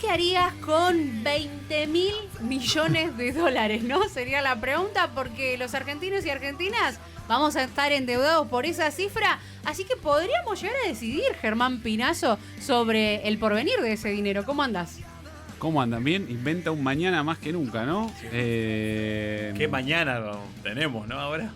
qué harías con 20.000 millones de dólares, no? Sería la pregunta, porque los argentinos y argentinas vamos a estar endeudados por esa cifra, así que podríamos llegar a decidir, Germán Pinazo, sobre el porvenir de ese dinero. ¿Cómo andás? ¿Cómo andan? Bien, inventa un mañana más que nunca, ¿no? Sí. ¿Qué mañana tenemos, no? Ahora.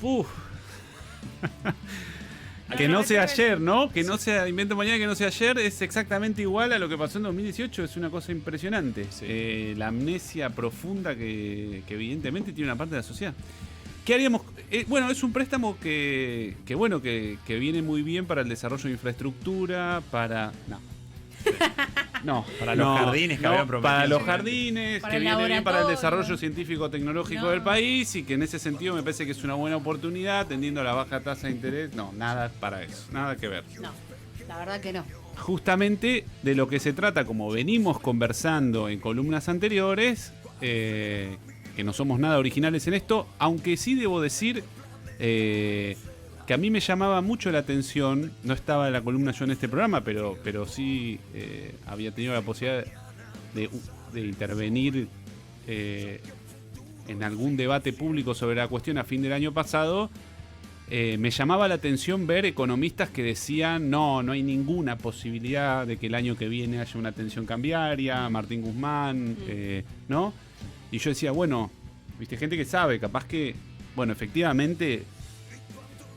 Que no sea ayer, ¿no? Que no sea, inventa un mañana que no sea ayer, es exactamente igual a lo que pasó en 2018, es una cosa impresionante. Sí. La amnesia profunda que evidentemente tiene una parte de la sociedad. ¿Qué haríamos? Bueno, es un préstamo que viene muy bien para el desarrollo de infraestructura, para... No, para los jardines que habían prometido. Para los jardines, para que el viene bien para el laboratorio. desarrollo científico-tecnológico del país, y que en ese sentido me parece que es una buena oportunidad, tendiendo a la baja tasa de interés. No, nada para eso, nada que ver. No, la verdad que no. Justamente de lo que se trata, como venimos conversando en columnas anteriores, que no somos nada originales en esto, aunque sí debo decir que a mí me llamaba mucho la atención, no estaba en la columna yo en este programa, pero sí había tenido la posibilidad de intervenir en algún debate público sobre la cuestión a fin del año pasado. Me llamaba la atención ver economistas que decían no hay ninguna posibilidad de que el año que viene haya una tensión cambiaria, Martín Guzmán, ¿no? Y yo decía, bueno, viste, gente que sabe, capaz que, bueno, efectivamente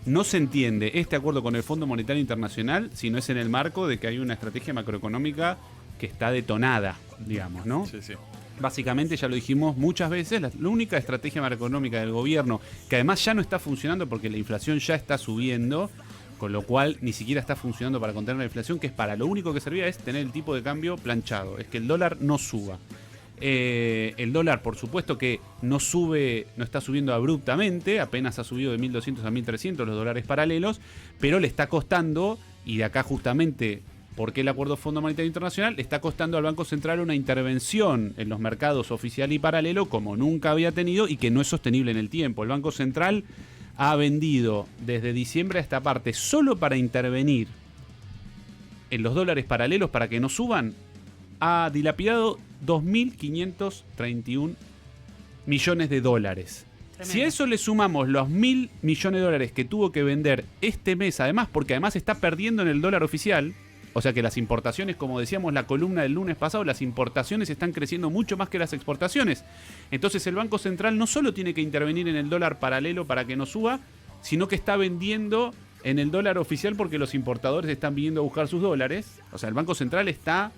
no se entiende este acuerdo con el Fondo Monetario Internacional si no es en el marco de que hay una estrategia macroeconómica que está detonada, digamos, ¿no? Sí, sí. Básicamente, ya lo dijimos muchas veces, la única estrategia macroeconómica del gobierno, que además ya no está funcionando porque la inflación ya está subiendo, con lo cual ni siquiera está funcionando para contener la inflación, que es para lo único que servía es tener el tipo de cambio planchado, es que el dólar no suba. El dólar, por supuesto que no está subiendo abruptamente, apenas ha subido de 1.200 a 1.300 los dólares paralelos, pero le está costando, y de acá justamente porque el acuerdo Fondo Monetario Internacional, le está costando al Banco Central una intervención en los mercados oficial y paralelo como nunca había tenido y que no es sostenible en el tiempo. El Banco Central ha vendido desde diciembre a esta parte, solo para intervenir en los dólares paralelos para que no suban, ha dilapidado 2.531 millones de dólares. Tremendo. Si a eso le sumamos los 1.000 millones de dólares que tuvo que vender este mes, además, porque además está perdiendo en el dólar oficial, o sea que las importaciones, como decíamos la columna del lunes pasado, las importaciones están creciendo mucho más que las exportaciones. Entonces el Banco Central no solo tiene que intervenir en el dólar paralelo para que no suba, sino que está vendiendo en el dólar oficial porque los importadores están viniendo a buscar sus dólares. O sea, el Banco Central están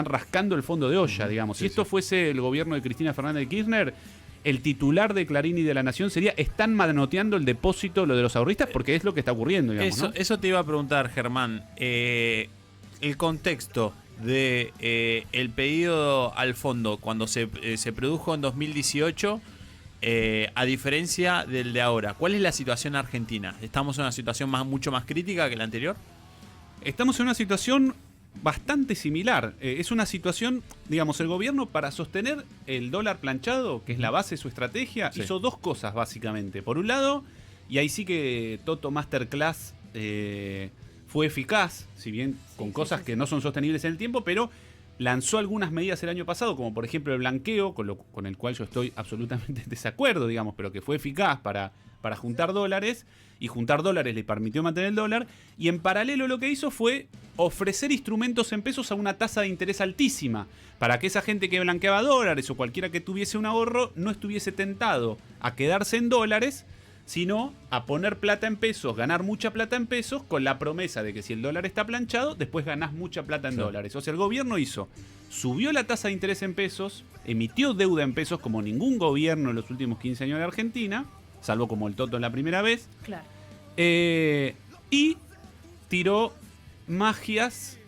rascando el fondo de olla, digamos. Si esto fuese el gobierno de Cristina Fernández de Kirchner, el titular de Clarín y de La Nación sería: están manoteando el depósito, lo de los ahorristas, porque es lo que está ocurriendo, digamos, ¿no? Eso te iba a preguntar, Germán. El contexto de el pedido al fondo cuando se produjo en 2018, a diferencia del de ahora, ¿cuál es la situación argentina? ¿Estamos en una situación mucho más crítica que la anterior? Estamos en una situación bastante similar. Es una situación, digamos, el gobierno, para sostener el dólar planchado, que es la base de su estrategia, Sí. hizo dos cosas básicamente. Por un lado, y ahí sí que Toto Masterclass fue eficaz, si bien con cosas que no son sostenibles en el tiempo, pero lanzó algunas medidas el año pasado, como por ejemplo el blanqueo, con el cual yo estoy absolutamente en desacuerdo, digamos, pero que fue eficaz para juntar dólares, y juntar dólares le permitió mantener el dólar, y en paralelo lo que hizo fue ofrecer instrumentos en pesos a una tasa de interés altísima, para que esa gente que blanqueaba dólares o cualquiera que tuviese un ahorro no estuviese tentado a quedarse en dólares, sino a poner plata en pesos, ganar mucha plata en pesos, con la promesa de que si el dólar está planchado, después ganás mucha plata en dólares. O sea, el gobierno subió la tasa de interés en pesos, emitió deuda en pesos como ningún gobierno en los últimos 15 años de Argentina, salvo como el Toto en la primera vez, Claro. y tiró magias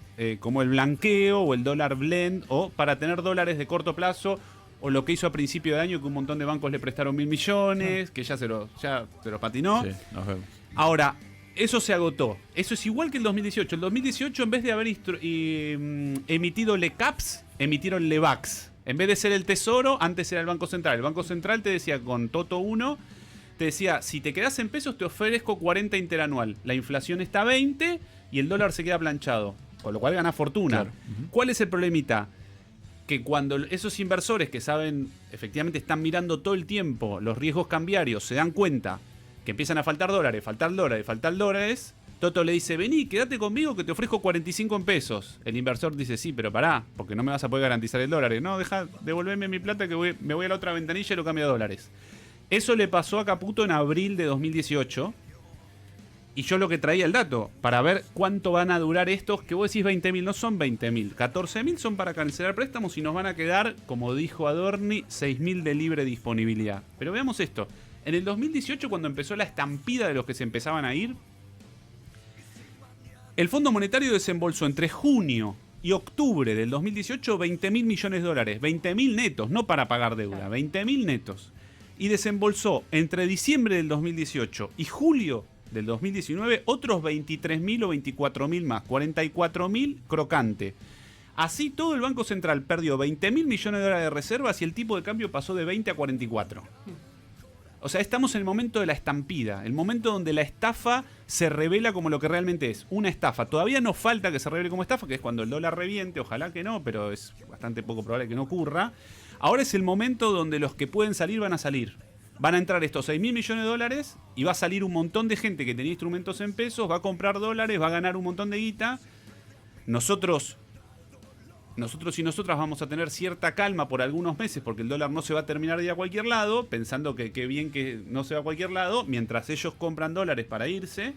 como el blanqueo o el dólar blend, o para tener dólares de corto plazo, o lo que hizo a principio de año, que un montón de bancos le prestaron 1.000 millones, que ya se los patinó. Sí, nos vemos. Ahora, eso se agotó. Eso es igual que el 2018. El 2018, en vez de haber emitido LECAPS, emitieron LEVAX. En vez de ser el Tesoro, antes era el Banco Central. El Banco Central te decía, con Toto 1, te decía: si te quedás en pesos, te ofrezco 40 interanual. La inflación está a 20 y el dólar se queda planchado, con lo cual gana fortuna. Claro. ¿Cuál es el problemita? que cuando esos inversores que saben, efectivamente están mirando todo el tiempo los riesgos cambiarios, se dan cuenta que empiezan a faltar dólares, Toto le dice, vení, quédate conmigo que te ofrezco 45 en pesos. El inversor dice, sí, pero pará, porque no me vas a poder garantizar el dólar. No, deja, devolverme mi plata que me voy a la otra ventanilla y lo cambio a dólares. Eso le pasó a Caputo en abril de 2018. Y yo lo que traía el dato, para ver cuánto van a durar estos, que vos decís 20.000, no son 20.000. 14.000 son para cancelar préstamos y nos van a quedar, como dijo Adorni, 6.000 de libre disponibilidad. Pero veamos esto. En el 2018, cuando empezó la estampida de los que se empezaban a ir, el Fondo Monetario desembolsó entre junio y octubre del 2018 $20.000 millones. 20.000 netos, no para pagar deuda, 20.000 netos. Y desembolsó entre diciembre del 2018 y julio del 2019 otros 23.000 o 24.000 más, 44.000 crocante. Así todo el Banco Central perdió $20.000 millones de reservas y el tipo de cambio pasó de 20 a 44. O sea, estamos en el momento de la estampida, el momento donde la estafa se revela como lo que realmente es, una estafa. Todavía nos falta que se revele como estafa, que es cuando el dólar reviente, ojalá que no, pero es bastante poco probable que no ocurra. Ahora es el momento donde los que pueden salir van a salir. Van a entrar estos 6.000 millones de $, y va a salir un montón de gente que tenía instrumentos en pesos, va a comprar dólares, va a ganar un montón de guita. Nosotros y nosotras vamos a tener cierta calma por algunos meses porque el dólar no se va a terminar de ir a cualquier lado, pensando que qué bien que no se va a cualquier lado, mientras ellos compran dólares para irse.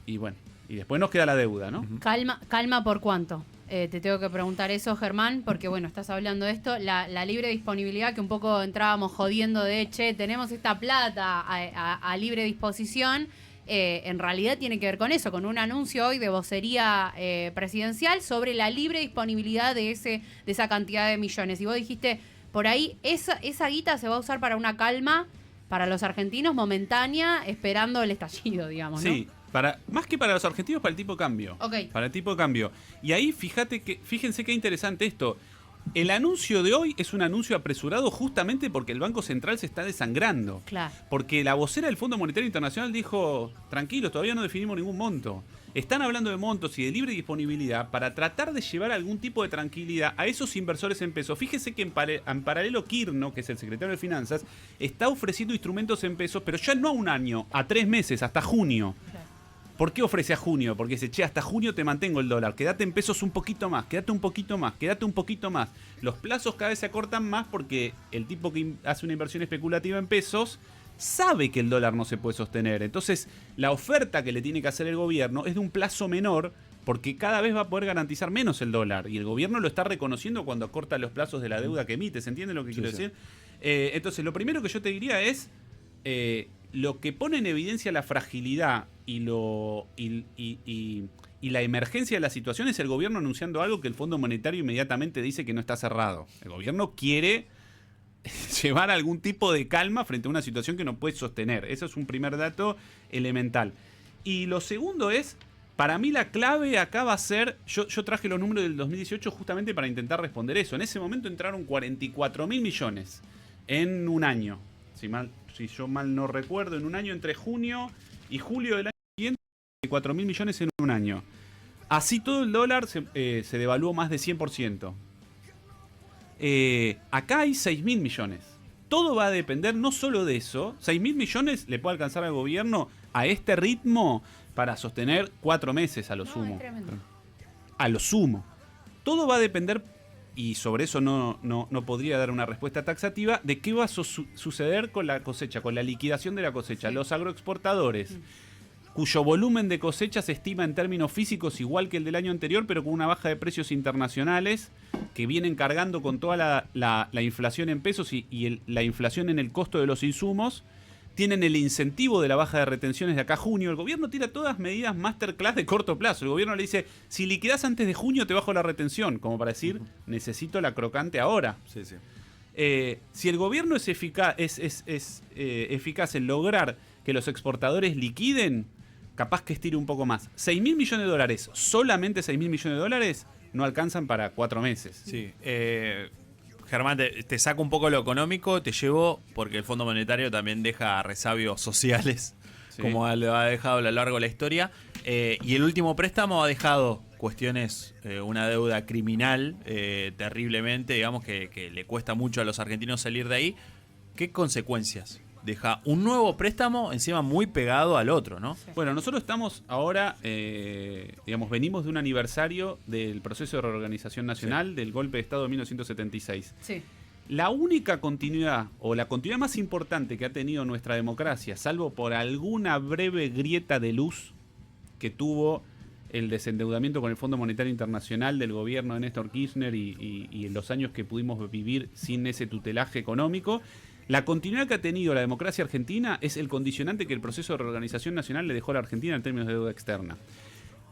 Y bueno, y después nos queda la deuda, ¿no? Calma ¿por cuánto? Te tengo que preguntar eso, Germán, porque bueno, estás hablando de esto, la libre disponibilidad, que un poco entrábamos jodiendo de, che, tenemos esta plata a libre disposición. En realidad tiene que ver con eso, con un anuncio hoy de vocería presidencial sobre la libre disponibilidad de esa cantidad de millones. Y vos dijiste, por ahí, esa guita se va a usar para una calma para los argentinos momentánea, esperando el estallido, digamos, ¿no? Sí, más que para los argentinos, para el tipo de cambio. Okay. Para el tipo de cambio. Y ahí fíjense qué interesante esto. El anuncio de hoy es un anuncio apresurado justamente porque el Banco Central se está desangrando. Claro. Porque la vocera del Fondo Monetario Internacional dijo, tranquilos, todavía no definimos ningún monto. Están hablando de montos y de libre disponibilidad para tratar de llevar algún tipo de tranquilidad a esos inversores en pesos. Fíjese que en paralelo Kirno, que es el secretario de Finanzas, está ofreciendo instrumentos en pesos, pero ya no a un año, a 3 meses, hasta junio. Claro. ¿Por qué ofrece a junio? Porque dice, che, hasta junio te mantengo el dólar, quédate en pesos un poquito más, quédate un poquito más, quédate un poquito más. Los plazos cada vez se acortan más porque el tipo que hace una inversión especulativa en pesos sabe que el dólar no se puede sostener. Entonces, la oferta que le tiene que hacer el gobierno es de un plazo menor porque cada vez va a poder garantizar menos el dólar. Y el gobierno lo está reconociendo cuando acorta los plazos de la deuda que emite. ¿Se entiende lo que quiero decir? Entonces, lo primero que yo te diría es... lo que pone en evidencia la fragilidad y la emergencia de la situación es el gobierno anunciando algo que el Fondo Monetario inmediatamente dice que no está cerrado. El gobierno quiere llevar algún tipo de calma frente a una situación que no puede sostener. Eso es un primer dato elemental. Y lo segundo es, para mí la clave acá va a ser, yo traje los números del 2018 justamente para intentar responder eso. En ese momento entraron 44.000 millones en un año. Si yo mal no recuerdo, en un año entre junio y julio del año siguiente, 4.000 millones en un año. Así todo el dólar se devaluó más de 100%. Acá hay 6.000 millones. Todo va a depender no solo de eso. 6.000 millones le puede alcanzar al gobierno a este ritmo para sostener 4 meses a lo sumo. Es tremendo. A lo sumo. Todo va a depender... y sobre eso no podría dar una respuesta taxativa, de qué va a suceder con la cosecha, con la liquidación de la cosecha. Sí. Los agroexportadores, cuyo volumen de cosecha se estima en términos físicos igual que el del año anterior, pero con una baja de precios internacionales que vienen cargando con toda la inflación en pesos y la inflación en el costo de los insumos, tienen el incentivo de la baja de retenciones de acá a junio. El gobierno tira todas medidas masterclass de corto plazo. El gobierno le dice, si liquidás antes de junio te bajo la retención, como para decir, necesito la crocante ahora. Sí, sí. Si el gobierno es eficaz en lograr que los exportadores liquiden, capaz que estire un poco más. 6.000 millones de dólares, solamente 6.000 millones de dólares, no alcanzan para 4 meses. Sí, Germán, te saco un poco lo económico, te llevo, porque el Fondo Monetario también deja resabios sociales. Sí. como lo ha dejado a lo largo de la historia. Y el último préstamo ha dejado cuestiones, una deuda criminal terriblemente, digamos que le cuesta mucho a los argentinos salir de ahí. ¿Qué consecuencias deja un nuevo préstamo encima muy pegado al otro, no? Sí. Bueno, nosotros estamos ahora, digamos, venimos de un aniversario del proceso de reorganización nacional del golpe de Estado de 1976. Sí. La única continuidad, o la continuidad más importante que ha tenido nuestra democracia, salvo por alguna breve grieta de luz que tuvo el desendeudamiento con el Fondo Monetario Internacional del gobierno de Néstor Kirchner y en los años que pudimos vivir sin ese tutelaje económico, la continuidad que ha tenido la democracia argentina es el condicionante que el proceso de reorganización nacional le dejó a la Argentina en términos de deuda externa.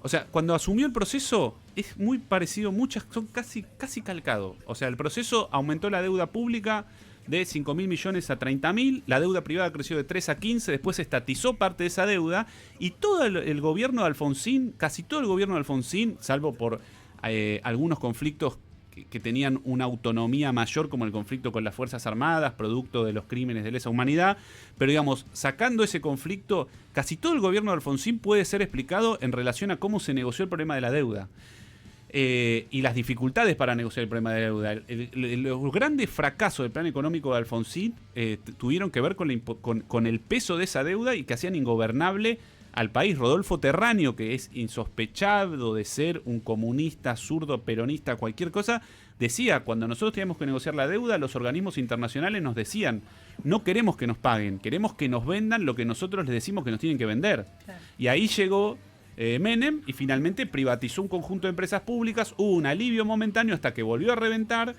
O sea, cuando asumió el proceso es muy parecido, son casi calcado. O sea, el proceso aumentó la deuda pública de 5.000 millones a 30.000, la deuda privada creció de 3 a 15, después se estatizó parte de esa deuda y todo el gobierno de Alfonsín, casi todo el gobierno de Alfonsín, salvo por algunos conflictos que tenían una autonomía mayor, como el conflicto con las Fuerzas Armadas, producto de los crímenes de lesa humanidad, pero digamos, sacando ese conflicto, casi todo el gobierno de Alfonsín puede ser explicado en relación a cómo se negoció el problema de la deuda. Y las dificultades para negociar el problema de la deuda. Los grandes fracasos del plan económico de Alfonsín tuvieron que ver con el peso de esa deuda y que hacían ingobernable al país. Rodolfo Terráneo, que es insospechado de ser un comunista, zurdo, peronista, cualquier cosa, decía, cuando nosotros teníamos que negociar la deuda, los organismos internacionales nos decían, no queremos que nos paguen, queremos que nos vendan lo que nosotros les decimos que nos tienen que vender. Claro. Y ahí llegó Menem y finalmente privatizó un conjunto de empresas públicas, hubo un alivio momentáneo hasta que volvió a reventar.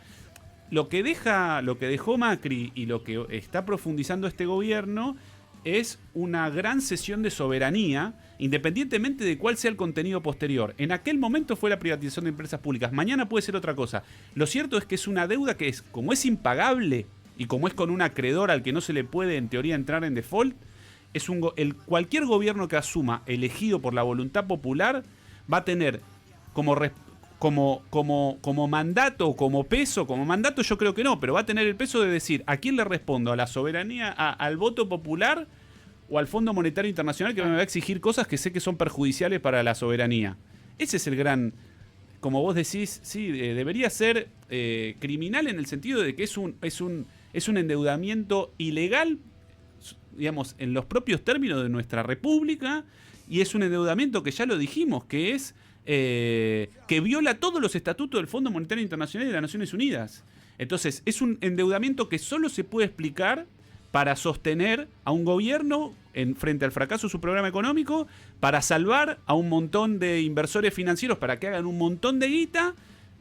Lo que dejó Macri y lo que está profundizando este gobierno es una gran cesión de soberanía, independientemente de cuál sea el contenido posterior. En aquel momento fue la privatización de empresas públicas, mañana puede ser otra cosa. Lo cierto es que es una deuda que como es impagable y como es con un acreedor al que no se le puede en teoría entrar en default, cualquier gobierno que asuma elegido por la voluntad popular va a tener como mandato, como peso, como mandato yo creo que no, pero va a tener el peso de decir a quién le respondo, a la soberanía, al voto popular o al Fondo Monetario Internacional que me va a exigir cosas que sé que son perjudiciales para la soberanía. Ese es el gran, como vos decís, sí, debería ser criminal en el sentido de que es un endeudamiento ilegal, digamos, en los propios términos de nuestra república, y es un endeudamiento que ya lo dijimos, que es que viola todos los estatutos del Fondo Monetario Internacional y de las Naciones Unidas. Entonces, es un endeudamiento que solo se puede explicar para sostener a un gobierno frente al fracaso de su programa económico, para salvar a un montón de inversores financieros para que hagan un montón de guita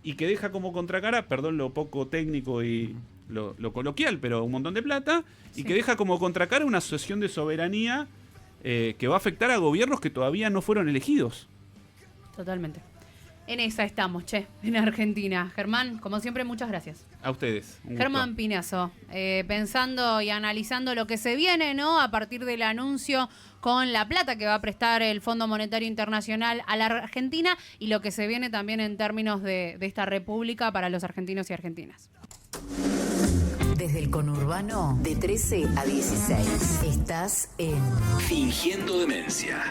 y que deja como contracara, perdón lo poco técnico y lo coloquial, pero un montón de plata, y que deja como contracara una asociación de soberanía que va a afectar a gobiernos que todavía no fueron elegidos. Totalmente. En esa estamos, en Argentina. Germán, como siempre, muchas gracias. A ustedes. Un Germán gusto. Pinazo, pensando y analizando lo que se viene, ¿no? A partir del anuncio con la plata que va a prestar el Fondo Monetario Internacional a la Argentina y lo que se viene también en términos de esta república para los argentinos y argentinas. Desde el conurbano, de 13 a 16. Estás en Fingiendo demencia.